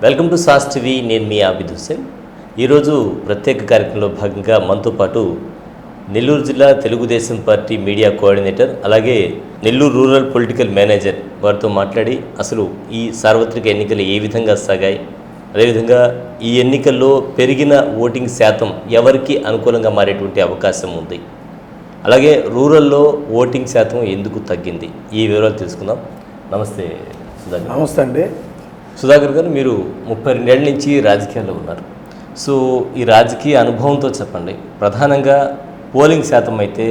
Welcome to sauce TV. నేను మీ ఆబిద్ హుస్సేన్. ఈరోజు ప్రత్యేక కార్యక్రమంలో భాగంగా మనతో పాటు నెల్లూరు జిల్లా తెలుగుదేశం పార్టీ మీడియా కోఆర్డినేటర్, అలాగే నెల్లూరు రూరల్ పొలిటికల్ మేనేజర్ వారితో మాట్లాడి అసలు ఈ సార్వత్రిక ఎన్నికలు ఏ విధంగా సాగాయి, అదేవిధంగా ఈ ఎన్నికల్లో పెరిగిన ఓటింగ్ శాతం ఎవరికి అనుకూలంగా మారేటువంటి అవకాశం ఉంది, అలాగే రూరల్లో ఓటింగ్ శాతం ఎందుకు తగ్గింది, ఈ వివరాలు తెలుసుకుందాం. నమస్తే సుధాకర్. నమస్తే అండి. సుధాకర్ గారు, మీరు 32 ఏళ్ళ నుంచి రాజకీయాల్లో ఉన్నారు. సో ఈ రాజకీయ అనుభవంతో చెప్పండి, ప్రధానంగా పోలింగ్ శాతం అయితే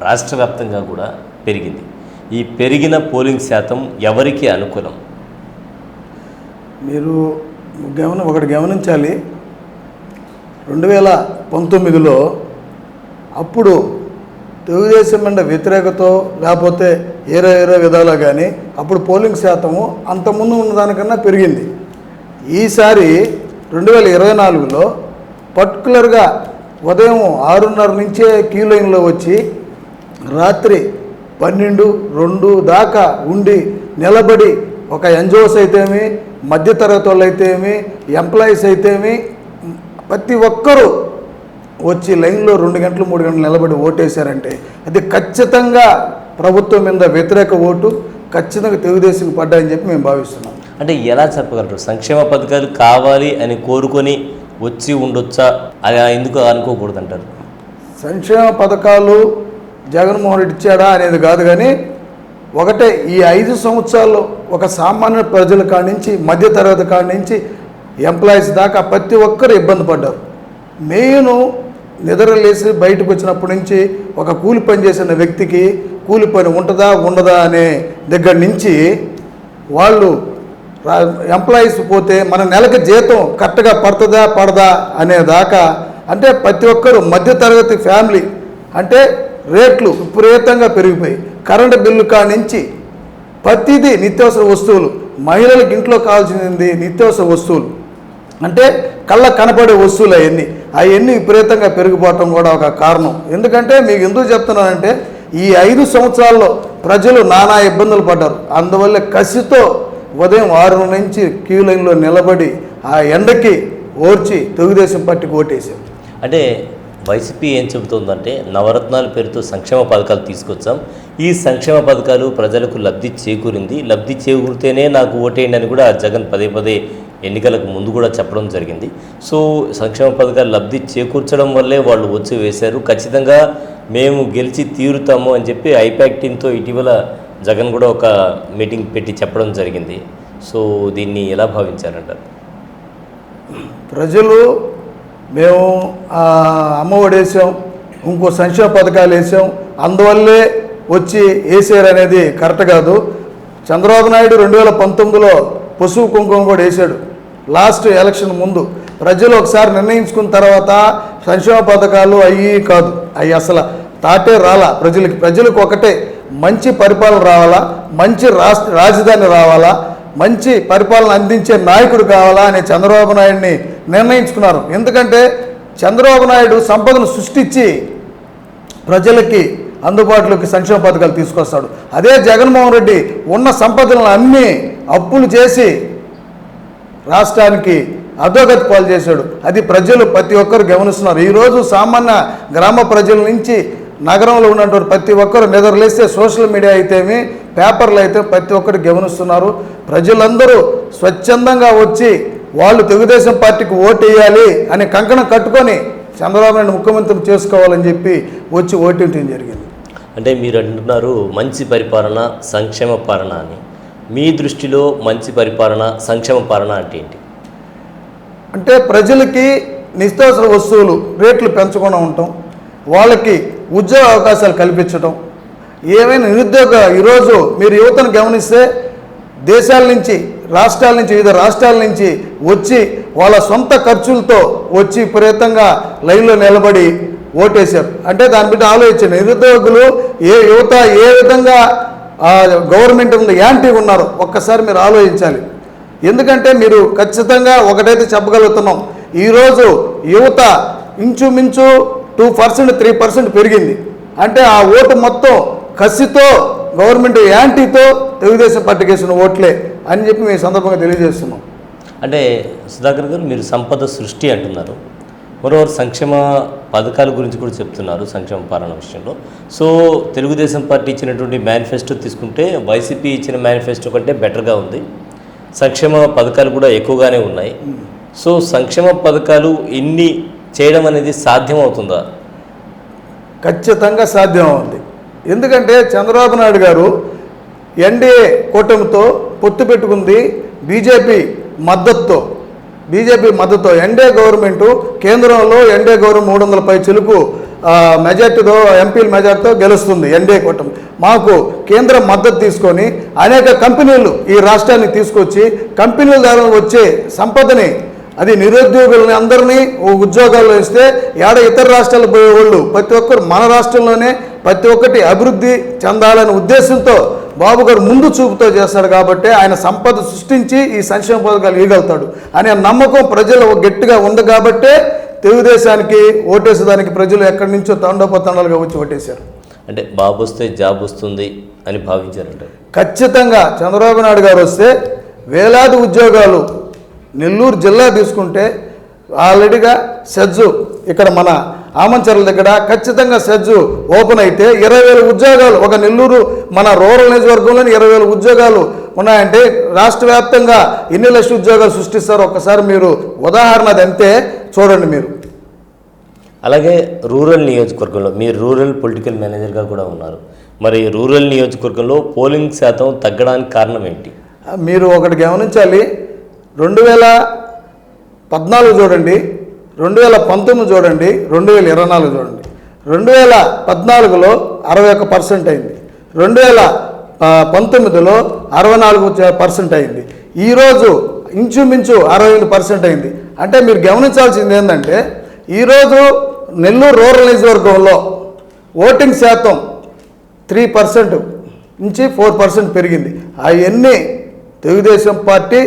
రాష్ట్ర వ్యాప్తంగా కూడా పెరిగింది. ఈ పెరిగిన పోలింగ్ శాతం ఎవరికి అనుకూలం? మీరు ఒకటి గమనించాలి, 2019లో అప్పుడు తెలుగుదేశం మీద వ్యతిరేకతో లేకపోతే ఏరో విధాలా కానీ అప్పుడు పోలింగ్ శాతము అంతకుముందు ఉన్నదానికన్నా పెరిగింది. ఈసారి 2024లో పర్టికులర్గా ఉదయం 6:30 నుంచే క్యూ లైన్లో వచ్చి రాత్రి 12-2 దాకా ఉండి నిలబడి ఒక ఎన్జిఓస్ అయితేమి, మధ్యతరగతి వాళ్ళు అయితేమి, ఎంప్లాయీస్ అయితేమి ప్రతి ఒక్కరూ వచ్చి లైన్లో 2 గంటలు 3 గంటలు నిలబడి ఓటేశారంటే అది ఖచ్చితంగా ప్రభుత్వం మీద వ్యతిరేక ఓటు ఖచ్చితంగా తెలుగుదేశం పడ్డాయని చెప్పి మేము భావిస్తున్నాం. అంటే ఎలా చెప్పగలరు? సంక్షేమ పథకాలు కావాలి అని కోరుకొని వచ్చి ఉండొచ్చా, అది ఎందుకు అనుకోకూడదు అంటారు? సంక్షేమ పథకాలు జగన్మోహన్ రెడ్డి ఇచ్చాడా అనేది కాదు, కానీ ఒకటే ఈ 5 సంవత్సరాల్లో ఒక సామాన్య ప్రజల కాడి నుంచి మధ్యతరగతి కాడి నుంచి ఎంప్లాయీస్ దాకా ప్రతి ఒక్కరు ఇబ్బంది పడ్డారు. మెయిన్ నిద్రలేసి బయటకు వచ్చినప్పటి నుంచి ఒక కూలి పని చేసిన వ్యక్తికి కూలి పని ఉంటుందా ఉండదా అనే దగ్గర నుంచి వాళ్ళు ఎంప్లాయీస్ పోతే మన నెలకి జీతం కరెక్ట్గా పడుతుందా పడదా అనే దాకా, అంటే ప్రతి ఒక్కరు మధ్యతరగతి ఫ్యామిలీ అంటే రేట్లు విపరీతంగా పెరిగిపోయి కరెంటు బిల్లు కాడి నుంచి ప్రతిదీ నిత్యావసర వస్తువులు, మహిళలకు ఇంట్లో కావాల్సింది నిత్యావసర వస్తువులు అంటే కళ్ళ కనపడే వస్తువులు అవన్నీ విపరీతంగా పెరిగిపోవటం కూడా ఒక కారణం. ఎందుకంటే మీకు ఎందుకు చెప్తున్నానంటే ఈ 5 సంవత్సరాల్లో ప్రజలు నానా ఇబ్బందులు పడ్డారు. అందువల్ల కసితో ఉదయం 6 నుంచి క్యూ లైన్లో నిలబడి ఆ ఎండకి ఓర్చి తెలుగుదేశం పార్టీకి ఓటేశారు. అంటే వైసీపీ ఏం చెబుతుందంటే నవరత్నాల పేరుతో సంక్షేమ పథకాలు తీసుకొచ్చాం, ఈ సంక్షేమ పథకాలు ప్రజలకు లబ్ధి చేకూరింది, లబ్ధి చేకూరితేనే నాకు ఓటేయండి అని కూడా జగన్ పదే ఎన్నికలకు ముందు కూడా చెప్పడం జరిగింది. సో సంక్షేమ పథకాలు లబ్ధి చేకూర్చడం వల్లే వాళ్ళు వచ్చి వేశారు, ఖచ్చితంగా మేము గెలిచి తీరుతాము అని చెప్పి ఐపాక్ టీంతో ఇటీవల జగన్ కూడా ఒక మీటింగ్ పెట్టి చెప్పడం జరిగింది. సో దీన్ని ఎలా భావించారంటారు? ప్రజలు మేము అమ్మఒడి వేసాం, ఇంకో సంక్షేమ పథకాలు వేసాం, అందువల్లే వచ్చి వేసారు అనేది కరెక్ట్ కాదు. చంద్రబాబు నాయుడు 2019లో పసుపు కుంకుమ కూడా వేసాడు. లాస్ట్ ఎలక్షన్ ముందు ప్రజలు ఒకసారి నిర్ణయించుకున్న తర్వాత సంక్షేమ పథకాలు అయ్యి కాదు, అవి అసలు తాటే రాలా ప్రజలకు ఒకటే మంచి పరిపాలన రావాలా, మంచి రాజధాని రావాలా, మంచి పరిపాలన అందించే నాయకుడు కావాలా అని చంద్రబాబు నాయుడిని నిర్ణయించుకున్నారు. ఎందుకంటే చంద్రబాబు నాయుడు సంపదను సృష్టించి ప్రజలకి అందుబాటులోకి సంక్షేమ పథకాలు తీసుకొస్తాడు. అదే జగన్మోహన్ రెడ్డి ఉన్న సంపదలను అన్నీ అప్పులు చేసి రాష్ట్రానికి అధోగతి పాలు చేశాడు. అది ప్రజలు ప్రతి ఒక్కరు గమనిస్తున్నారు. ఈరోజు సామాన్య గ్రామ ప్రజల నుంచి నగరంలో ఉన్నటువంటి ప్రతి ఒక్కరు నిద్రలేస్తే సోషల్ మీడియా అయితేమి పేపర్లు అయితే ప్రతి ఒక్కరు గమనిస్తున్నారు. ప్రజలందరూ స్వచ్ఛందంగా వచ్చి వాళ్ళు తెలుగుదేశం పార్టీకి ఓటు వేయాలి అని కంకణం కట్టుకొని చంద్రబాబు నాయుడు ముఖ్యమంత్రి చేసుకోవాలని చెప్పి వచ్చి ఓటేయడం జరిగింది. అంటే మీరు అంటున్నారు మంచి పరిపాలన, సంక్షేమ పాలన అని. మీ దృష్టిలో మంచి పరిపాలన, సంక్షేమ పాలన అంటే ఏంటి? అంటే ప్రజలకి నిత్యావసర వస్తువులు రేట్లు పెంచకుండా ఉండటం, వాళ్ళకి ఉద్యోగ అవకాశాలు కల్పించడం, ఏమైనా నిరుద్యోగ ఈరోజు మీరు యువతను గమనిస్తే దేశాల నుంచి వివిధ రాష్ట్రాల నుంచి వచ్చి వాళ్ళ సొంత ఖర్చులతో వచ్చి విపరీతంగా లైన్లో నిలబడి ఓటేశారు. అంటే దాన్ని బట్టి ఆలోచించండి, నిరుద్యోగులు యువత ఏ విధంగా గవర్నమెంట్ ఉంది యాంటీ ఉన్నారు ఒక్కసారి మీరు ఆలోచించాలి. ఎందుకంటే మీరు ఖచ్చితంగా ఒకటైతే చెప్పగలుగుతున్నాం, ఈరోజు యువత ఇంచుమించు 2%, 3% పెరిగింది. అంటే ఆ ఓటు మొత్తం కసితో గవర్నమెంట్ యాంటీతో తెలుగుదేశం పార్టీకి వేసిన ఓట్లే అని చెప్పి మీ సందర్భంగా తెలియజేస్తున్నాం. అంటే సుధాకర్ గారు, మీరు సంపద సృష్టి అంటున్నారు, మరోవారు సంక్షేమ పథకాల గురించి కూడా చెప్తున్నారు సంక్షేమ పాలన విషయంలో. సో తెలుగుదేశం పార్టీ ఇచ్చినటువంటి మేనిఫెస్టో తీసుకుంటే వైసీపీ ఇచ్చిన మేనిఫెస్టో కంటే బెటర్గా ఉంది, సంక్షేమ పథకాలు కూడా ఎక్కువగానే ఉన్నాయి. సో సంక్షేమ పథకాలు ఇన్ని చేయడం అనేది సాధ్యమవుతుందా? ఖచ్చితంగా సాధ్యం అవుతుంది. ఎందుకంటే చంద్రబాబు నాయుడు గారు ఎన్డీఏ కూటమితో పొత్తు పెట్టుకుంది బీజేపీ మద్దతుతో. ఎన్డీఏ గవర్నమెంటు కేంద్రంలో ఎన్డీఏ గవర్నమెంట్ 300 పై చిలుకు మెజార్టీతో ఎంపీల మెజార్టీతో గెలుస్తుంది ఎన్డీఏ కూటమి. మాకు కేంద్రం మద్దతు తీసుకొని అనేక కంపెనీలు ఈ రాష్ట్రానికి తీసుకొచ్చి కంపెనీల ద్వారా వచ్చే సంపదని, అది నిరుద్యోగులని అందరినీ ఉద్యోగాల్లో ఇస్తే ఇతర రాష్ట్రాలకు పోయేవాళ్ళు ప్రతి ఒక్కరు మన రాష్ట్రంలోనే ప్రతి ఒక్కటి అభివృద్ధి చెందాలనే ఉద్దేశంతో బాబు గారు ముందు చూపుతో చేస్తాడు. కాబట్టి ఆయన సంపద సృష్టించి ఈ సంక్షేమ పథకాలు ఇవ్వగలుగుతాడు అనే నమ్మకం ప్రజలు గట్టిగా ఉంది. కాబట్టే తెలుగుదేశానికి ఓటేసేదానికి ప్రజలు ఎక్కడి నుంచో తండోపతండాలుగా వచ్చి ఓటేశారు. అంటే బాబు వస్తే జాబ్ వస్తుంది అని భావించారంటే ఖచ్చితంగా చంద్రబాబు నాయుడు గారు వస్తే వేలాది ఉద్యోగాలు. నెల్లూరు జిల్లా తీసుకుంటే ఆల్రెడీగా సెజ్జు ఇక్కడ మన ఆమంచర్ల దగ్గర ఖచ్చితంగా సెజ్జు ఓపెన్ అయితే 20,000 ఉద్యోగాలు, ఒక నెల్లూరు మన రూరల్ నియోజకవర్గంలోని 20,000 ఉద్యోగాలు ఉన్నాయంటే రాష్ట్ర వ్యాప్తంగా ఎన్ని లక్షల ఉద్యోగాలు సృష్టిస్తారో ఒక్కసారి మీరు ఉదాహరణ అంతే చూడండి మీరు. అలాగే రూరల్ నియోజకవర్గంలో మీరు రూరల్ పొలిటికల్ మేనేజర్గా కూడా ఉన్నారు. మరి రూరల్ నియోజకవర్గంలో పోలింగ్ శాతం తగ్గడానికి కారణం ఏంటి? మీరు ఒకటి గమనించాలి. 2014 చూడండి, 2019 చూడండి, 2024 చూడండి. 2014లో 61% అయింది, 2019లో 64% అయింది, ఈరోజు ఇంచుమించు 65% అయింది. అంటే మీరు గమనించాల్సింది ఏంటంటే ఈరోజు నెల్లూరు రూరల్ నియోజకవర్గంలో ఓటింగ్ శాతం 3% నుంచి 4% పెరిగింది. అవన్నీ తెలుగుదేశం పార్టీ,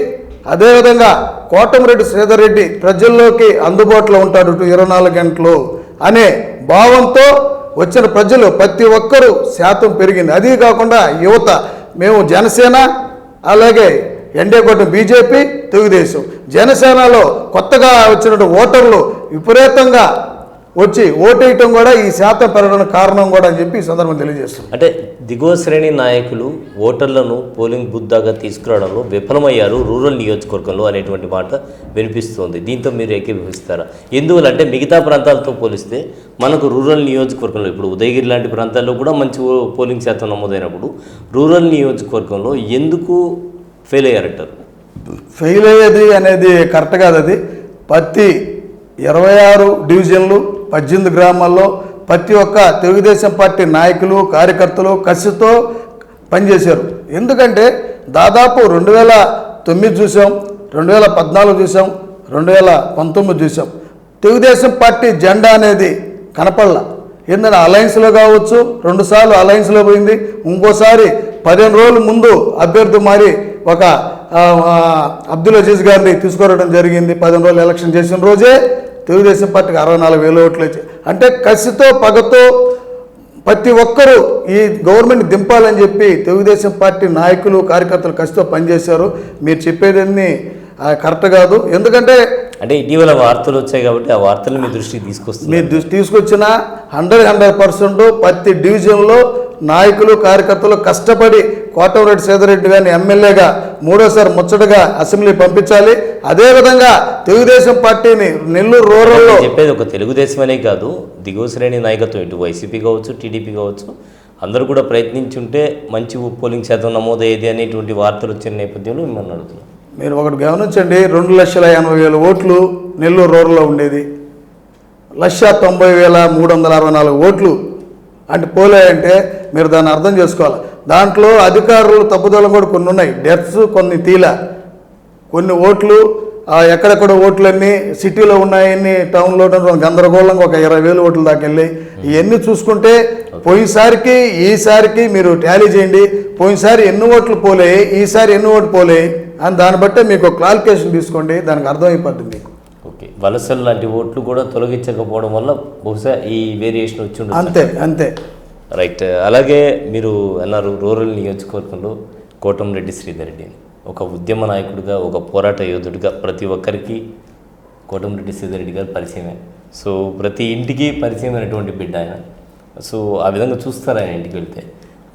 అదేవిధంగా కోటమిరెడ్డి శ్రీధర్ రెడ్డి ప్రజల్లోకి అందుబాటులో ఉంటాడు 24 గంటలు అనే భావంతో వచ్చిన ప్రజలు ప్రతి ఒక్కరూ శాతం పెరిగింది. అది కాకుండా యువత, మేము జనసేన, అలాగే ఎన్డీఏ కూటమి బీజేపీ, తెలుగుదేశం. జనసేనలో కొత్తగా వచ్చినటువంటి ఓటర్లు విపరీతంగా వచ్చి ఓటేయటం కూడా ఈ శాతం పెరగడానికి కారణం కూడా అని చెప్పి ఈ సందర్భం తెలియజేస్తుంది. అంటే దిగువ శ్రేణి నాయకులు ఓటర్లను పోలింగ్ బూత్ దాకా తీసుకురావడంలో విఫలమయ్యారు రూరల్ నియోజకవర్గంలో అనేటువంటి మాట వినిపిస్తుంది. దీంతో మీరు ఏకీభవిస్తారా? ఎందువల్ల అంటే మిగతా ప్రాంతాలతో పోలిస్తే మనకు రూరల్ నియోజకవర్గంలో ఇప్పుడు ఉదయగిరి లాంటి ప్రాంతాల్లో కూడా మంచి పోలింగ్ శాతం నమోదైనప్పుడు రూరల్ నియోజకవర్గంలో ఎందుకు ఫెయిల్ అయ్యారంటారు? ఫెయిల్ అయ్యేది అనేది కరెక్ట్ కాదు. అది ప్రతి 26 డివిజన్లు 18 గ్రామాల్లో ప్రతి ఒక్క తెలుగుదేశం పార్టీ నాయకులు కార్యకర్తలు కసితో పనిచేశారు. ఎందుకంటే దాదాపు 2009 చూసాం, 2014 చూసాం, 2019 చూసాం. తెలుగుదేశం పార్టీ జెండా అనేది కనపడలా. ఏంటంటే అలయన్స్లో కావచ్చు, 2 సార్లు అలయన్స్లో పోయింది, ఇంకోసారి 15 రోజుల ముందు అభ్యర్థి మారి ఒక అబ్దుల్ అజీజ్ గారిని తీసుకురావడం జరిగింది. 15 రోజులు ఎలక్షన్ చేసిన రోజే తెలుగుదేశం పార్టీకి 64,000 ఓట్లు వచ్చాయి. అంటే కసితో పగతో ప్రతి ఒక్కరూ ఈ గవర్నమెంట్ దింపాలని చెప్పి తెలుగుదేశం పార్టీ నాయకులు కార్యకర్తలు కసితో పనిచేశారు. మీరు చెప్పేదన్నీ కరెక్ట్ కాదు. ఎందుకంటే అంటే ఇటీవల వార్తలు వచ్చాయి కాబట్టి ఆ వార్తలు మీ దృష్టికి తీసుకొస్తుంది. మీ దృష్టి తీసుకొచ్చిన 100% ప్రతి డివిజన్లో నాయకులు కార్యకర్తలు కష్టపడి కోటమిరెడ్డి శ్రీధర్ రెడ్డి గారిని ఎమ్మెల్యేగా 3వసారి ముచ్చటగా అసెంబ్లీ పంపించాలి. అదేవిధంగా తెలుగుదేశం పార్టీని నెల్లూరు రూరల్లో చెప్పేది ఒక తెలుగుదేశం అనే కాదు, దిగువ శ్రేణి నాయకత్వం ఇటు వైసీపీ కావచ్చు, టీడీపీ కావచ్చు, అందరూ కూడా ప్రయత్నించుంటే మంచి పోలింగ్ శాతం నమోదయ్యేది అనేటువంటి వార్తలు వచ్చిన నేపథ్యంలో మిమ్మల్ని అడుగుతున్నాం. మీరు ఒకటి గమనించండి, 2,80,000 ఓట్లు నెల్లూరు రూరల్లో ఉండేది, 1,90,364 ఓట్లు అంటే పోలేయంటే మీరు దాన్ని అర్థం చేసుకోవాలి. దాంట్లో అధికారులు తప్పుదోళం కూడా కొన్ని ఉన్నాయి, డెత్స్ కొన్ని తీలా, కొన్ని ఓట్లు ఎక్కడెక్కడ ఓట్లన్నీ సిటీలో ఉన్నాయన్నీ టౌన్లో గందరగోళంగా ఒక 20,000 ఓట్లు దాకా వెళ్ళాయి. ఇవన్నీ చూసుకుంటే పోయినసారికి ఈసారికి మీరు టాలీ చేయండి, పోయినసారి ఎన్ని ఓట్లు పోలేయి, ఈసారి ఎన్ని ఓట్లు పోలేయి అని దాన్ని బట్టే మీకు క్లారిఫికేషన్ తీసుకోండి, దానికి అర్థమైపోతుంది మీకు. ఓకే, వలసలు లాంటి ఓట్లు కూడా తొలగించకపోవడం వల్ల బహుశా ఈ వేరియేషన్ వచ్చి ఉంటుంది. అంతే అంతే రైట్. అలాగే మీరు అన్నారు రూరల్ నియోజకవర్గంలో కోటమిరెడ్డి శ్రీధర్ రెడ్డి, ఒక ఉద్యమ నాయకుడిగా, ఒక పోరాట యోధుడిగా ప్రతి ఒక్కరికి కోటమిరెడ్డి శ్రీధర్ రెడ్డి గారు పరిచయమే. సో ప్రతి ఇంటికి పరిచయమైనటువంటి బిడ్డ ఆయన. సో ఆ విధంగా చూస్తారు ఆయన ఇంటికి వెళ్తే.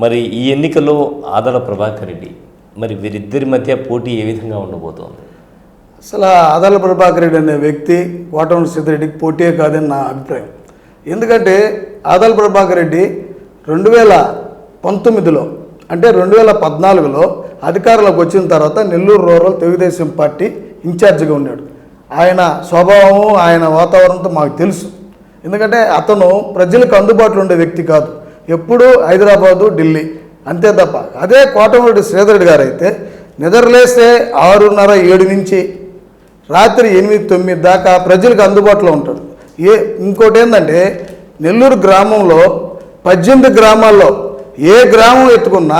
మరి ఈ ఎన్నికల్లో ఆదాల ప్రభాకర్ రెడ్డి, మరి వీరిద్దరి మధ్య పోటీ ఏ విధంగా ఉండబోతోంది? అసలు ఆదాల ప్రభాకర్ రెడ్డి అనే వ్యక్తి కోటమిరెడ్డి శ్రీధర్ రెడ్డికి పోటీయే కాదని నా అభిప్రాయం. ఎందుకంటే ఆదాల ప్రభాకర్ రెడ్డి 2019లో అంటే 2014లో అధికారంలోకి వచ్చిన తర్వాత నెల్లూరు రూరల్ తెలుగుదేశం పార్టీ ఇన్ఛార్జిగా ఉన్నాడు. ఆయన స్వభావం, ఆయన వాతావరణంతో మాకు తెలుసు. ఎందుకంటే అతను ప్రజలకు అందుబాటులో ఉండే వ్యక్తి కాదు. ఎప్పుడూ హైదరాబాదు, ఢిల్లీ అంతే తప్ప. అదే కోటమిరెడ్డి శ్రీధర్ రెడ్డి గారు అయితే నిద్రలేస్తే 6:30, 7 నుంచి రాత్రి 8, 9 దాకా ప్రజలకు అందుబాటులో ఉంటాడు. ఇంకోటి ఏంటంటే నెల్లూరు గ్రామంలో 18 గ్రామాల్లో ఏ గ్రామం ఎత్తుకున్నా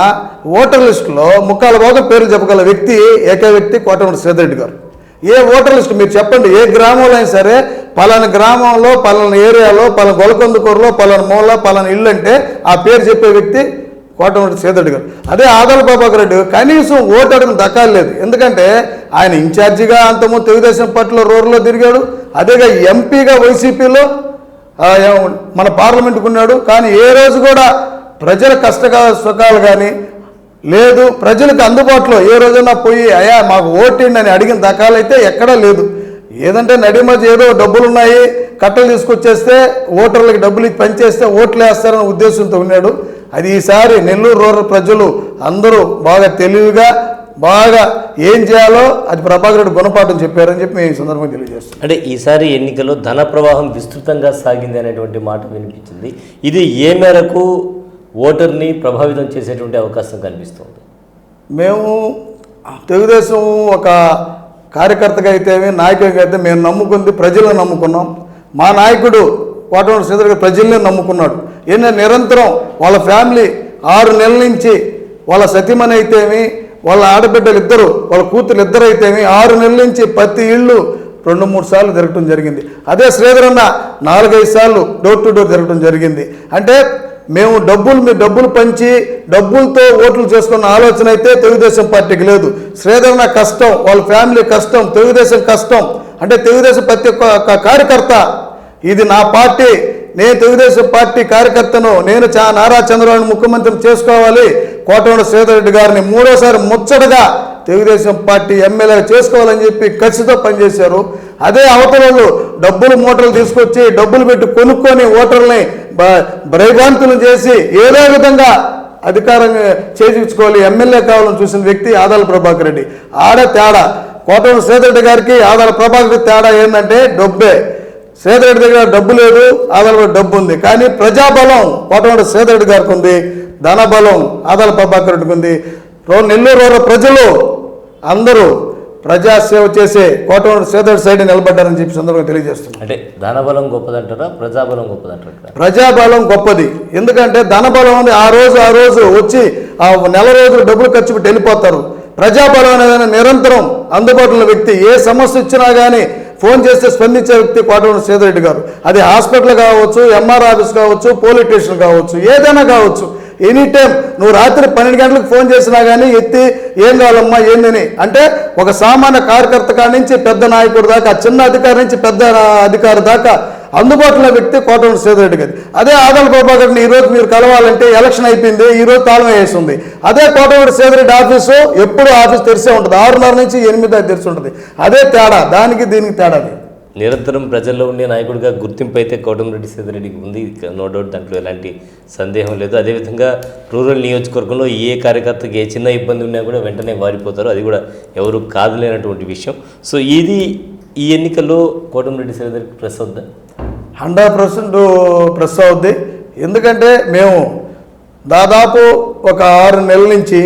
ఓటర్ లిస్టులో 3/4 పేర్లు చెప్పగల వ్యక్తి ఏకైక వ్యక్తి కోటమిరెడ్డి శ్రీధర్ రెడ్డి గారు. ఏ ఓటర్ లిస్టు మీరు చెప్పండి, ఏ గ్రామంలో అయినా సరే పలానా గ్రామంలో, పలానా ఏరియాలో, పలానా గొలకొందుకూరులో, పలానా మూల, పలానా ఇల్లు అంటే ఆ పేరు చెప్పే వ్యక్తి కోటమిరెడ్డి శ్రీధర్ రెడ్డి గారు. అదే ఆదాల ప్రభాకర్ రెడ్డి కనీసం ఓటు అడగడం దక్కాలేదు. ఎందుకంటే ఆయన ఇన్ఛార్జిగా అంతకుముందు తెలుగుదేశం పార్టీలో రూరల్లో తిరిగాడు. అదేగా ఎంపీగా వైసీపీలో మన పార్లమెంట్కి ఉన్నాడు. కానీ ఏ రోజు కూడా ప్రజల సుఖాలు కానీ లేదు, ప్రజలకు అందుబాటులో ఏ రోజైనా పోయి అయ్యా మాకు ఓటేయండి అని అడిగిన దాఖలైతే ఎక్కడా లేదు. ఏదంటే నడిమధ్య ఏదో డబ్బులు ఉన్నాయి, కట్టలు తీసుకొచ్చేస్తే ఓటర్లకు డబ్బులు పనిచేస్తే ఓట్లు వేస్తారనే ఉద్దేశంతో ఉన్నాడు. అది ఈసారి నెల్లూరు రూరల్ ప్రజలు అందరూ బాగా తెలివిగా బాగా ఏం చేయాలో అది ప్రభాకర్ రెడ్డి గుణపాఠం చెప్పారని చెప్పి మేము ఈ సందర్భంగా తెలియజేస్తాం. అంటే ఈసారి ఎన్నికల్లో ధన ప్రవాహం విస్తృతంగా సాగింది అనేటువంటి మాట వినిపించింది. ఇది ఏ మేరకు ఓటర్ని ప్రభావితం చేసేటువంటి అవకాశం కనిపిస్తుంది? మేము తెలుగుదేశం ఒక కార్యకర్తగా అయితేమి, నాయకుడిగా అయితే మేము నమ్ముకుంది ప్రజలను నమ్ముకున్నాం. మా నాయకుడు కోటమిరెడ్డి శ్రీధర్ గారు ప్రజల్ని నమ్ముకున్నాడు. నిరంతరం వాళ్ళ ఫ్యామిలీ 6 నెలల నుంచి వాళ్ళ సతీమణి అయితేమి, వాళ్ళ ఆడబిడ్డలు ఇద్దరు, వాళ్ళ కూతురు ఇద్దరు అయితేమి 6 నెలల నుంచి ప్రతి ఇళ్ళు 2-3 సార్లు తిరగటం జరిగింది. అదే శ్రీధర్ అన్న 4-5 సార్లు డోర్ టు డోర్ తిరగటం జరిగింది. అంటే మేము డబ్బులు పంచి డబ్బులతో ఓట్లు చేసుకున్న ఆలోచన అయితే తెలుగుదేశం పార్టీకి లేదు. శ్రీధర్ అన్న కష్టం, వాళ్ళ ఫ్యామిలీ కష్టం, తెలుగుదేశం కష్టం. అంటే తెలుగుదేశం ప్రతి ఒక్క కార్యకర్త ఇది నా పార్టీ, నేను తెలుగుదేశం పార్టీ కార్యకర్తను, నేను నారా చంద్రబాబు ముఖ్యమంత్రిని చేసుకోవాలి, కోటమిరెడ్డి శ్రీధర్ రెడ్డి గారిని 3వసారి ముచ్చటగా తెలుగుదేశం పార్టీ ఎమ్మెల్యే చేసుకోవాలని చెప్పి ఖచ్చితంగా పనిచేశారు. అదే అవతలలో డబ్బులు మూటలు తీసుకొచ్చి డబ్బులు పెట్టి కొనుక్కొని ఓటర్లని భయభ్రాంతులు చేసి ఏదో విధంగా అధికారం చేయించుకోవాలి, ఎమ్మెల్యే కావాలని చూసిన వ్యక్తి ఆదాల ప్రభాకర్ రెడ్డి. తేడా కోటమిరెడ్డి శ్రీధర్ రెడ్డి గారికి ఆదాల ప్రభాకర్ రెడ్డి తేడా ఏంటంటే డబ్బే. శ్రీధర్ రెడ్డి దగ్గర డబ్బు లేదు, ఆదాల డబ్బు ఉంది. కానీ ప్రజాబలం కోటమిరెడ్డి శ్రీధర్ రెడ్డి గారికి ఉంది, ధనబలం ఆదాల ప్రభాకర్ రెడ్డికి ఉంది. నెల్లూరు రూరల్ ప్రజలు అందరూ ప్రజాసేవ చేసే కోటమిరెడ్డి శ్రీధర్ సైడ్ నిలబడ్డారని చెప్పి సందర్భంగా తెలియజేస్తున్నారు. అంటే ధనబలం గొప్పదంటారా, ప్రజాబలం గొప్పదంటారా? ప్రజాబలం గొప్పది. ఎందుకంటే ధనబలం ఉంది ఆ రోజు వచ్చి ఆ నెల రోజులు డబ్బులు ఖర్చు పెట్టి వెళ్ళిపోతారు. ప్రజాబలం అనేది నిరంతరం అందుబాటులో వ్యక్తి, ఏ సమస్య ఇచ్చినా కానీ ఫోన్ చేస్తే స్పందించే వ్యక్తి కోటమిరెడ్డి శ్రీధర్ రెడ్డి గారు. అది హాస్పిటల్ కావచ్చు, ఎంఆర్ ఆఫీస్ కావచ్చు, పోలీస్ స్టేషన్ కావచ్చు, ఏదైనా కావచ్చు, ఎనీ టైం నువ్వు రాత్రి 12 గంటలకు ఫోన్ చేసినా కానీ ఎత్తి ఏం కావాలమ్మా ఏందని అంటే ఒక సామాన్య కార్యకర్త కాడి నుంచి పెద్ద నాయకుడు దాకా, చిన్న అధికారి నుంచి పెద్ద అధికారి దాకా అందుబాటులో వ్యక్తి కోటమిరెడ్డి శ్రీధర్ రెడ్డి గారు. అదే ఆదాల ప్రభాకర్ని ఈరోజు మీరు కలవాలంటే ఎలక్షన్ అయిపోయింది, ఈరోజు తాళం వేసి ఉంది. అదే కోటమిరెడ్డి శ్రీధర్ రెడ్డి ఆఫీసు ఎప్పుడు ఆఫీస్ తెరిసే ఉంటుంది, 6:30 నుంచి 8 దాకా తెరిచి ఉంటుంది. అదే తేడా, దానికి దీనికి తేడా. నిరంతరం ప్రజల్లో ఉండే నాయకుడిగా గుర్తింపు అయితే కోటమిరెడ్డి శ్రీధర్ రెడ్డికి ఉంది, నో డౌట్, దాంట్లో ఎలాంటి సందేహం లేదు. అదేవిధంగా రూరల్ నియోజకవర్గంలో ఏ కార్యకర్తకి ఏ చిన్న ఇబ్బంది ఉన్నా కూడా వెంటనే వారిపోతారు, అది కూడా ఎవరు కాదులేనటువంటి విషయం. సో ఇది ఈ ఎన్నికల్లో కోటమిరెడ్డి శ్రీధర్కి ప్రెస్ అవుద్దా? 100% ప్రెస్ అవుద్ది. ఎందుకంటే మేము దాదాపు ఒక 6 నెలల నుంచి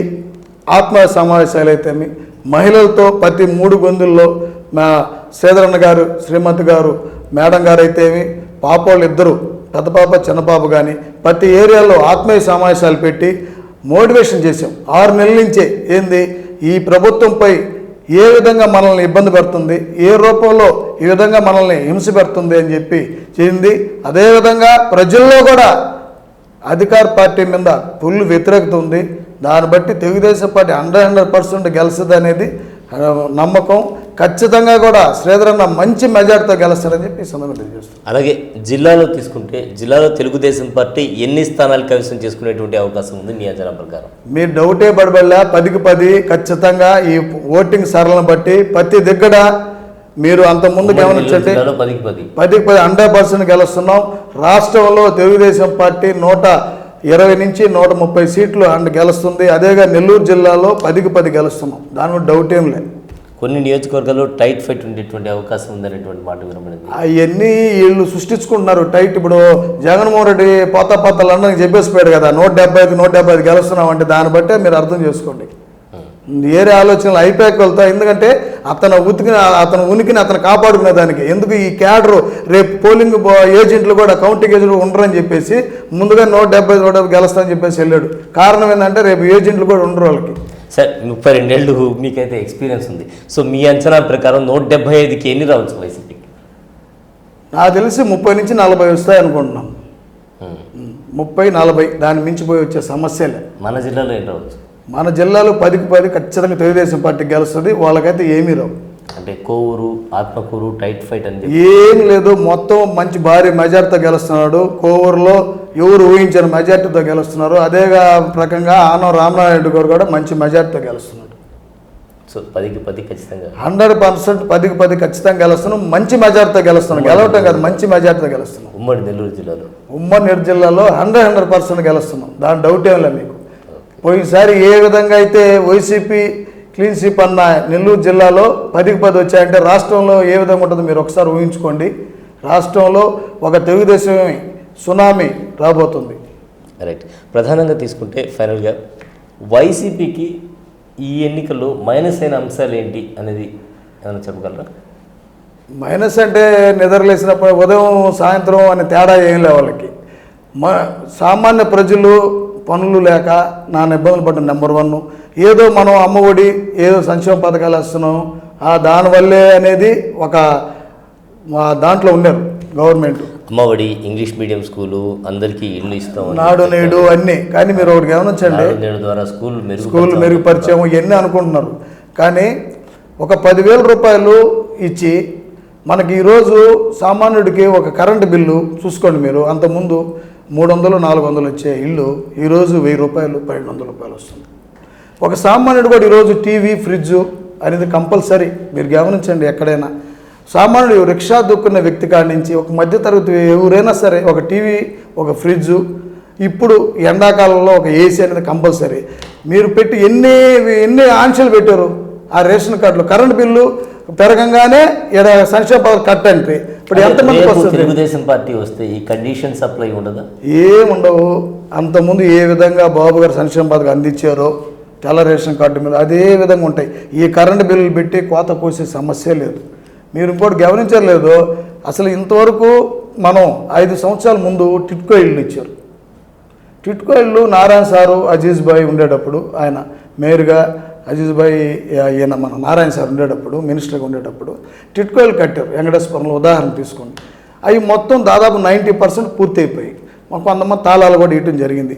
ఆత్మ సమావేశాలు అయితే మహిళలతో ప్రతి 3 గొంతుల్లో మా శ్రీధరన్న గారు, శ్రీమతి గారు, మేడం గారు అయితేమి, పాపోళ్ళు ఇద్దరు, పెద్ద పాప చిన్న పాప కానీ ప్రతి ఏరియాలో ఆత్మీయ సమావేశాలు పెట్టి మోటివేషన్ చేసాం. 6 నెలల నుంచే ఏంది ఈ ప్రభుత్వంపై ఏ విధంగా మనల్ని ఇబ్బంది పెడుతుంది, ఏ రూపంలో ఈ విధంగా మనల్ని హింస పెడుతుంది అని చెప్పి చేయింది. అదేవిధంగా ప్రజల్లో కూడా అధికార పార్టీ మీద ఫుల్ వ్యతిరేకత ఉంది. దాన్ని బట్టి తెలుగుదేశం పార్టీ 100% గెలుస్తుంది అనేది నమ్మకం. ఖచ్చితంగా కూడా శ్రీధర్ అన్న మంచి మెజార్టీతో గెలుస్తారని చెప్పి ఈ సందర్భంగా తెలియజేస్తాను. అలాగే జిల్లాలో తీసుకుంటే జిల్లాలో తెలుగుదేశం పార్టీ ఎన్ని స్థానాలు కైవసం చేసుకునేటువంటి అవకాశం ఉంది మీ అంచనా ప్రకారం? మీరు డౌటే పడబడలే, 10కి 10 ఖచ్చితంగా ఈ ఓటింగ్ సరళను బట్టి ప్రతి దగ్గర మీరు అంత ముందు గమనించండి, 10కి 10 100% గెలుస్తున్నాం. రాష్ట్రంలో తెలుగుదేశం పార్టీ 120 నుంచి 130 సీట్లు గెలుస్తుంది. అదేగా నెల్లూరు జిల్లాలో 10కి 10 గెలుస్తున్నాం, దాని మీద డౌట్ ఏం లేదు. కొన్ని నియోజకవర్గాల్లో టైట్ ఫైట్ ఉండేటువంటి అవకాశం ఉందనేటువంటి మాట వినబడింది. అవన్నీ వీళ్ళు సృష్టించుకుంటున్నారు టైట్. ఇప్పుడు జగన్మోహన్ రెడ్డి పోత లండన్కి చెప్పేసిపోయాడు కదా, 175 గెలుస్తున్నాం అంటే దాన్ని బట్టే మీరు అర్థం చేసుకోండి. వేరే ఆలోచనలు అయిపోయాక వెళ్తాయి. ఎందుకంటే అతను ఉనికిని అతను కాపాడుకునే దానికి. ఎందుకు ఈ క్యాడరు రేపు పోలింగ్ ఏజెంట్లు కూడా కౌంటింగ్ ఏజెంట్లు ఉండరని చెప్పేసి ముందుగా 170 గెలుస్తామని చెప్పేసి వెళ్ళాడు. కారణం ఏంటంటే రేపు ఏజెంట్లు కూడా ఉండరు వాళ్ళకి. సార్ 32 ఏళ్ళు మీకైతే ఎక్స్పీరియన్స్ ఉంది. సో మీ అంచనా ప్రకారం 175కి ఎన్ని రావచ్చు వైసీపీకి? నాకు తెలిసి 30 నుంచి 40 వస్తాయి అనుకుంటున్నాం. 30-40 దాన్ని మించిపోయి వచ్చే సమస్యలే. మన జిల్లాలో ఏం రావచ్చు? మన జిల్లాలో 10కి 10 ఖచ్చితంగా తెలుగుదేశం పార్టీ గెలుస్తుంది. వాళ్ళకైతే ఏమీ రావు. అంటే కోవూరు, ఆత్మకూరు టైట్ ఫైట్ అని ఏం లేదు, మొత్తం మంచి భారీ మెజార్టీతో గెలుస్తున్నాడు. కోవూరులో ఎవరు ఊహించిన మెజార్టీతో గెలుస్తున్నారు. అదే ప్రకంగా ఆనం రామనారాయణ గారు కూడా మంచి మెజార్టీతో గెలుస్తున్నాడు. సో 10కి 10 ఖచ్చితంగా 100% 10కి 10 ఖచ్చితంగా గెలుస్తున్నాం. మంచి మెజార్టీతో గెలుస్తున్నాం. గెలవటం కాదు, మంచి మెజార్టీతో గెలుస్తున్నాం. ఉమ్మడి నెల్లూరు జిల్లాలో 100% గెలుస్తున్నాం, దాని డౌట్ ఏం లేదు మీకు. పోయినసారి ఏ విధంగా అయితే వైసీపీ క్లీన్ స్వీప్ అన్న నెల్లూరు జిల్లాలో 10కి 10 వచ్చాయంటే రాష్ట్రంలో ఏ విధంగా ఉంటుందో మీరు ఒకసారి ఊహించుకోండి. రాష్ట్రంలో ఒక తెలుగుదేశం సునామీ రాబోతుంది. రైట్. ప్రధానంగా తీసుకుంటే ఫైనల్గా వైసీపీకి ఈ ఎన్నికల్లో మైనస్ అయిన అంశాలు ఏంటి అనేది ఏమైనా చెప్పగలరా? మైనస్ అంటే నిద్రలేసినప్పుడు ఉదయం సాయంత్రం అనే తేడా ఏం లేవు వాళ్ళకి. సామాన్య ప్రజలు పనులు లేక నాన్న ఇబ్బందులు పడ్డ నెంబర్ 1. ఏదో మనం అమ్మఒడి ఏదో సంక్షేమ పథకాలు వేస్తున్నాం దానివల్లే అనేది ఒక దాంట్లో ఉన్నారు government. Amma Vodi, English medium school, అందరికీ ఇల్లు ఇస్తాం, నాడు నేడు అన్నీ. కానీ మీరు ఒకటి గమనించండి, ద్వారా స్కూల్ మెరుగుపరిచాము ఇవన్నీ అనుకుంటున్నారు. కానీ ఒక 10,000 రూపాయలు ఇచ్చి మనకి ఈరోజు సామాన్యుడికి ఒక కరెంటు బిల్లు చూసుకోండి మీరు. అంతకుముందు 300-400 వచ్చే ఇల్లు ఈరోజు 1000 రూపాయలు 1200 రూపాయలు వస్తుంది. ఒక సామాన్యుడు కూడా ఈరోజు టీవీ, ఫ్రిడ్జ్ అనేది కంపల్సరీ. మీరు గమనించండి, ఎక్కడైనా సామాన్యుడు రిక్షా దొక్కున్న వ్యక్తి కాడి నుంచి ఒక మధ్యతరగతి ఎవరైనా సరే ఒక టీవీ, ఒక ఫ్రిడ్జు, ఇప్పుడు ఎండాకాలంలో ఒక ఏసీ అనేది కంపల్సరీ. మీరు పెట్టి ఎన్ని ఆంక్షలు పెట్టారు ఆ రేషన్ కార్డులో. కరెంట్ బిల్లు పెరగంగానే సంక్షేమ పథకం కట్ అంటే ఇప్పుడు ఎంతమందికి వస్తుంది? తెలుగుదేశం పార్టీ వస్తే ఈ కండిషన్ సప్లై ఉండదా? ఏముండవు. అంతకుముందు ఏ విధంగా బాబు గారు సంక్షేమ పథకం అందించారో తెల్ల రేషన్ కార్డు మీద అదే విధంగా ఉంటాయి. ఈ కరెంటు బిల్లులు పెట్టి కోత కోసే సమస్య లేదు. మీరు ఇంకోటి గమనించలేదు, అసలు ఇంతవరకు మనం 5 సంవత్సరాల ముందు టిట్కో ఇళ్ళు ఇచ్చారు. టిట్కో ఇళ్ళు నారాయణ సారు అజీజ్ భాయ్ ఉండేటప్పుడు, ఆయన మేయర్గా అజీజ్ భాయ్ ఈయన మన నారాయణ సార్ ఉండేటప్పుడు, మినిస్టర్గా ఉండేటప్పుడు టిట్కో ఇళ్ళు కట్టారు. వెంకటేశ్వరంలో ఉదాహరణ తీసుకోండి. అవి మొత్తం దాదాపు 90% పూర్తి అయిపోయి మాకు కొంతమంది తాళాలు కూడా ఇవ్వటం జరిగింది.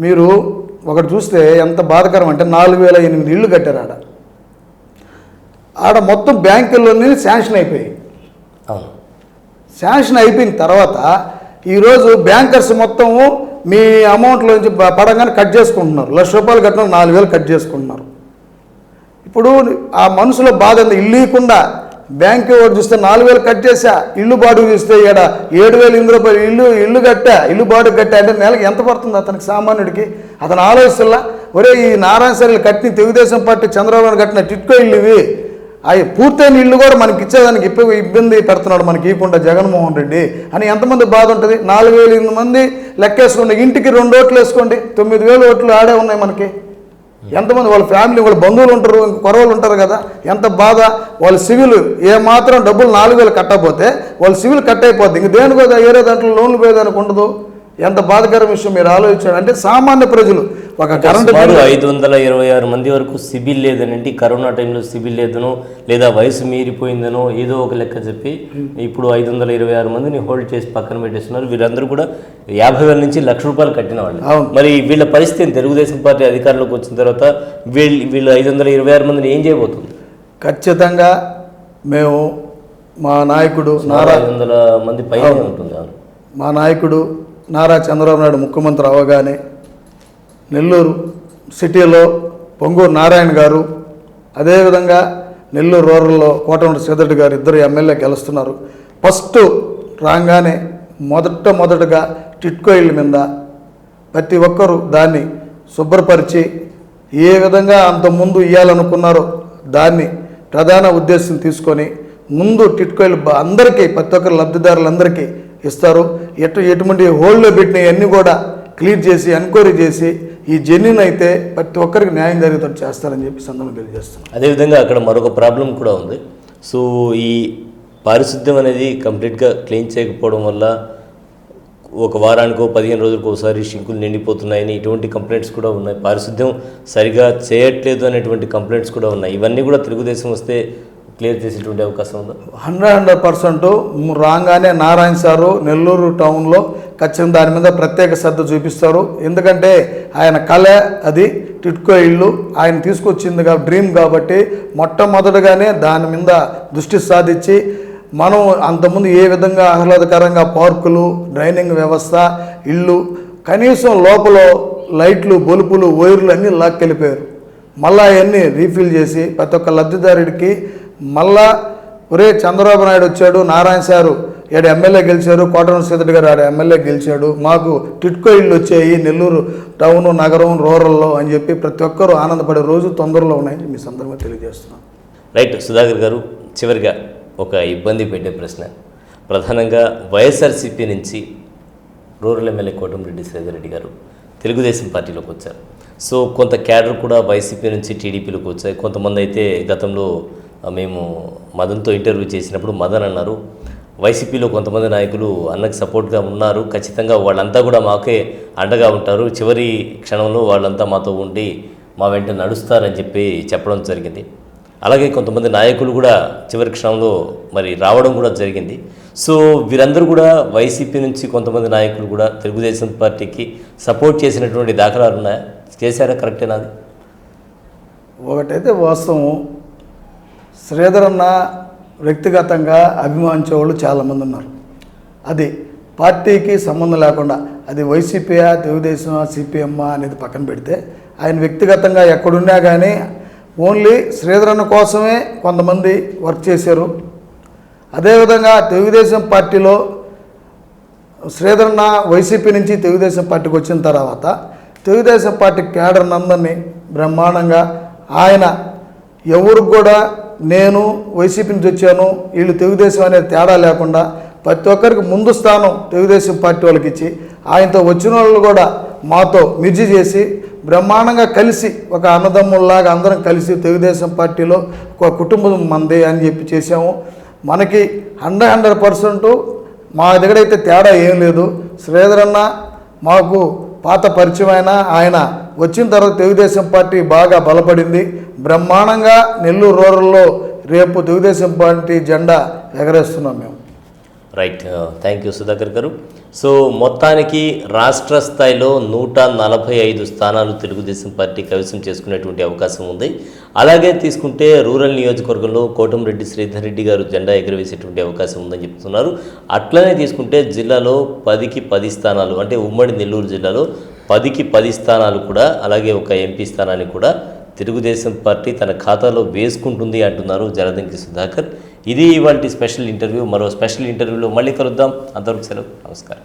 మీరు ఒకటి చూస్తే ఎంత బాధకరం అంటే 4008 ఇళ్ళు కట్టారు ఆడ మొత్తం బ్యాంకుల్లోనే శాంక్షన్ అయిపోయాయి. శాంక్షన్ అయిపోయిన తర్వాత ఈరోజు బ్యాంకర్స్ మొత్తము మీ అమౌంట్లోంచి పడంగానే కట్ చేసుకుంటున్నారు. 1,00,000 రూపాయలు కట్టిన 4,000 కట్ చేసుకుంటున్నారు. ఇప్పుడు ఆ మనసులో బాధ ఉంది. ఇల్లు ఇవ్వకుండా బ్యాంకు వాడు చూస్తే 4,000 కట్ చేసా, ఇల్లు బాడుగు చూస్తే ఇక్కడ 7,800 రూపాయలు ఇల్లు బాడుగు కట్టా అంటే నెలకి ఎంత పడుతుంది అతనికి సామాన్యుడికి? అతను ఆలోచిస్తలా, ఒరే ఈ నారాయణ సార్లు కట్టిన తెలుగుదేశం పార్టీ చంద్రబాబు కట్టిన టిట్కో ఇల్లు ఇవి, అవి పూర్తయిన ఇల్లు కూడా మనకి ఇచ్చేదానికి ఇబ్బంది పెడుతున్నాడు మనకి ఇవ్వకుండా జగన్మోహన్ రెడ్డి అని ఎంతమంది బాధ ఉంటుంది? 4,000 మంది లెక్కేసుకోండి, ఇంటికి 2 ఓట్లు వేసుకోండి, 9,000 ఓట్లు ఆడే ఉన్నాయి మనకి. ఎంతమంది వాళ్ళ ఫ్యామిలీ, వాళ్ళ బంధువులు ఉంటారు, కొరవలు ఉంటారు కదా, ఎంత బాధ. వాళ్ళ సివిల్ ఏమాత్రం డబ్బులు 4,000 కట్టకపోతే వాళ్ళ సివిల్ కట్ అయిపోద్ది. ఇంక దేనికో వేరే దాంట్లో లోన్లు పోయేదానికి ఉండదు. ఎంత బాధకరం విషయం మీరు ఆలోచించారు. అంటే సామాన్య ప్రజలు ఒక కరెంటు సుమారు 526 మంది వరకు సిబిల్ లేదనండి, కరోనా టైంలో సిబిల్ లేదనో లేదా వయసు మీరిపోయిందనో ఏదో ఒక లెక్క చెప్పి ఇప్పుడు 526 మందిని హోల్డ్ చేసి పక్కన పెట్టేస్తున్నారు. వీరందరూ కూడా 50,000 నుంచి ₹1,00,000 కట్టిన వాళ్ళు. మరి వీళ్ళ పరిస్థితి తెలుగుదేశం పార్టీ అధికారంలోకి వచ్చిన తర్వాత వీళ్ళు 526 మందిని ఏం చేయబోతుంది? ఖచ్చితంగా మేము మా నాయకుడు 500 మంది పైన ఉంటుంది. మా నాయకుడు నారా చంద్రబాబు నాయుడు ముఖ్యమంత్రి అవగానే నెల్లూరు సిటీలో పొంగూరు నారాయణ గారు, అదేవిధంగా నెల్లూరు రూరల్లో కోటమిరెడ్డి శ్రీధర్ గారు ఇద్దరు ఎమ్మెల్యే గెలుస్తున్నారు. ఫస్ట్ రాగానే మొదటగా టిట్కో ఇళ్ళ మీద ప్రతి ఒక్కరూ దాన్ని శుభ్రపరిచి ఏ విధంగా అంతకుముందు ఇవ్వాలనుకున్నారో దాన్ని ప్రధాన ఉద్దేశం తీసుకొని ముందు టిట్కో ఇళ్ళు అందరికీ ప్రతి ఒక్కరు లబ్ధిదారులందరికీ ఇస్తారు. ఎటువంటి హోల్డ్లో పెట్టినవన్నీ కూడా క్లియర్ చేసి ఎంక్వైరీ చేసి ఈ జెన్యున్ అయితే ప్రతి ఒక్కరికి న్యాయం జరిగేటట్టు చేస్తారని చెప్పి సందర్భంగా తెలియజేస్తున్నాం. అదేవిధంగా అక్కడ మరొక ప్రాబ్లం కూడా ఉంది. సో ఈ పారిశుద్ధ్యం అనేది కంప్లీట్గా క్లీన్ చేయకపోవడం వల్ల ఒక వారానికో 15 రోజులకు ఒకసారి షింకులు నిండిపోతున్నాయని ఇటువంటి కంప్లైంట్స్ కూడా ఉన్నాయి. పారిశుద్ధ్యం సరిగా చేయట్లేదు అనేటువంటి కంప్లైంట్స్ కూడా ఉన్నాయి. ఇవన్నీ కూడా తెలుగుదేశం వస్తే క్లియర్ చేసేటువంటి అవకాశం ఉందా? 100% రాగానే నారాయణ సారు నెల్లూరు టౌన్లో ఖచ్చితంగా దాని మీద ప్రత్యేక శ్రద్ధ చూపిస్తారు. ఎందుకంటే ఆయన కళ అది టిట్కో ఇళ్ళు ఆయన తీసుకొచ్చింది డ్రీమ్ కాబట్టి మొట్టమొదటిగానే దాని మీద దృష్టి సాధించి మనం అంతకుముందు ఏ విధంగా ఆహ్లాదకరంగా పార్కులు, డ్రైనింగ్ వ్యవస్థ, ఇళ్ళు కనీసం లోపల లైట్లు, బల్బులు, వైర్లు అన్నీ లాక్కెళ్ళిపోయారు. మళ్ళీ అవన్నీ రీఫిల్ చేసి ప్రతి ఒక్క లబ్ధిదారుడికి మళ్ళా ఒరే చంద్రబాబు నాయుడు వచ్చాడు, నారాయణ సారు ఏడు ఎమ్మెల్యే గెలిచారు, కోటమిరెడ్డి శ్రీధర్ గారు ఆడ ఎమ్మెల్యే గెలిచాడు, మాకు టిట్కో ఇళ్ళు వచ్చాయి నెల్లూరు టౌను, నగరం, రూరల్లో అని చెప్పి ప్రతి ఒక్కరూ ఆనందపడే రోజు తొందరలో ఉన్నాయని మీ సందర్భంగా తెలియజేస్తున్నాను. రైట్ సుధాకర్ గారు, చివరిగా ఒక ఇబ్బంది పెట్టే ప్రశ్న. ప్రధానంగా వైఎస్ఆర్సీపీ నుంచి రూరల్ ఎమ్మెల్యే కోటమిరెడ్డి శ్రీధర్ రెడ్డి గారు తెలుగుదేశం పార్టీలోకి వచ్చారు. సో కొంత క్యాడర్ కూడా వైసీపీ నుంచి టీడీపీలోకి వచ్చాయి. కొంతమంది అయితే గతంలో మేము మదన్తో ఇంటర్వ్యూ చేసినప్పుడు మదన్ అన్నారు, వైసీపీలో కొంతమంది నాయకులు అన్నకు సపోర్ట్గా ఉన్నారు, ఖచ్చితంగా వాళ్ళంతా కూడా మాకే అండగా ఉంటారు, చివరి క్షణంలో వాళ్ళంతా మాతో ఉండి మా వెంట నడుస్తారని చెప్పి చెప్పడం జరిగింది. అలాగే కొంతమంది నాయకులు కూడా చివరి క్షణంలో మరి రావడం కూడా జరిగింది. సో వీరందరూ కూడా వైసీపీ నుంచి కొంతమంది నాయకులు కూడా తెలుగుదేశం పార్టీకి సపోర్ట్ చేసినటువంటి దాఖలాలు ఉన్నాయా? చేశారా? కరెక్టేనా? అది ఒకటైతే వాస్తవం, శ్రీధర్ అన్న వ్యక్తిగతంగా అభిమానించే వాళ్ళు చాలామంది ఉన్నారు. అది పార్టీకి సంబంధం లేకుండా అది వైసీపీయా, తెలుగుదేశమా, సిపిఎమ్మా అనేది పక్కన పెడితే ఆయన వ్యక్తిగతంగా ఎక్కడున్నా కానీ ఓన్లీ శ్రీధర్ అన్న కోసమే కొంతమంది వర్క్ చేశారు. అదేవిధంగా తెలుగుదేశం పార్టీలో శ్రీధర్ అన్న వైసీపీ నుంచి తెలుగుదేశం పార్టీకి వచ్చిన తర్వాత తెలుగుదేశం పార్టీ క్యాడర్ అందరినీ బ్రహ్మాండంగా ఆయన ఎవరికి కూడా నేను వైసీపీ నుంచి వచ్చాను వీళ్ళు తెలుగుదేశం అనేది తేడా లేకుండా ప్రతి ఒక్కరికి ముందు స్థానం తెలుగుదేశం పార్టీ వాళ్ళకి ఇచ్చి ఆయనతో వచ్చిన వాళ్ళు కూడా మాతో మిర్చి చేసి బ్రహ్మాండంగా కలిసి ఒక అన్నదమ్ముల్లాగా అందరం కలిసి తెలుగుదేశం పార్టీలో ఒక కుటుంబం మంది అని చెప్పి చేసాము. మనకి 100% మా దగ్గరైతే తేడా ఏం లేదు. శ్రీధర్ అన్న మాకు పాత పరిచయమైన ఆయన వచ్చిన తర్వాత తెలుగుదేశం పార్టీ బాగా బలపడింది. బ్రహ్మాండంగా నెల్లూరు రూరల్లో రేపు తెలుగుదేశం పార్టీ జెండా ఎగరేస్తున్నాం మేము. రైట్, థ్యాంక్ యూ సుధాకర్ గారు. సో మొత్తానికి రాష్ట్ర స్థాయిలో 145 స్థానాలు తెలుగుదేశం పార్టీ కైవసం చేసుకునేటువంటి అవకాశం ఉంది. అలాగే తీసుకుంటే రూరల్ నియోజకవర్గంలో కోటమిరెడ్డి శ్రీధర్ రెడ్డి గారు జెండా ఎగురవేసేటువంటి అవకాశం ఉందని చెప్తున్నారు. అట్లనే తీసుకుంటే జిల్లాలో 10కి 10 స్థానాలు, అంటే ఉమ్మడి నెల్లూరు జిల్లాలో 10కి 10 స్థానాలు కూడా, అలాగే ఒక ఎంపీ స్థానాన్ని కూడా తెలుగుదేశం పార్టీ తన ఖాతాలో వేసుకుంటుంది అంటున్నారు జలదంకి సుధాకర్. ఇది ఇవాల్టి స్పెషల్ ఇంటర్వ్యూ. మరో స్పెషల్ ఇంటర్వ్యూలో మళ్ళీ కలుద్దాం. అంతవరకు సెలవు, నమస్కారం.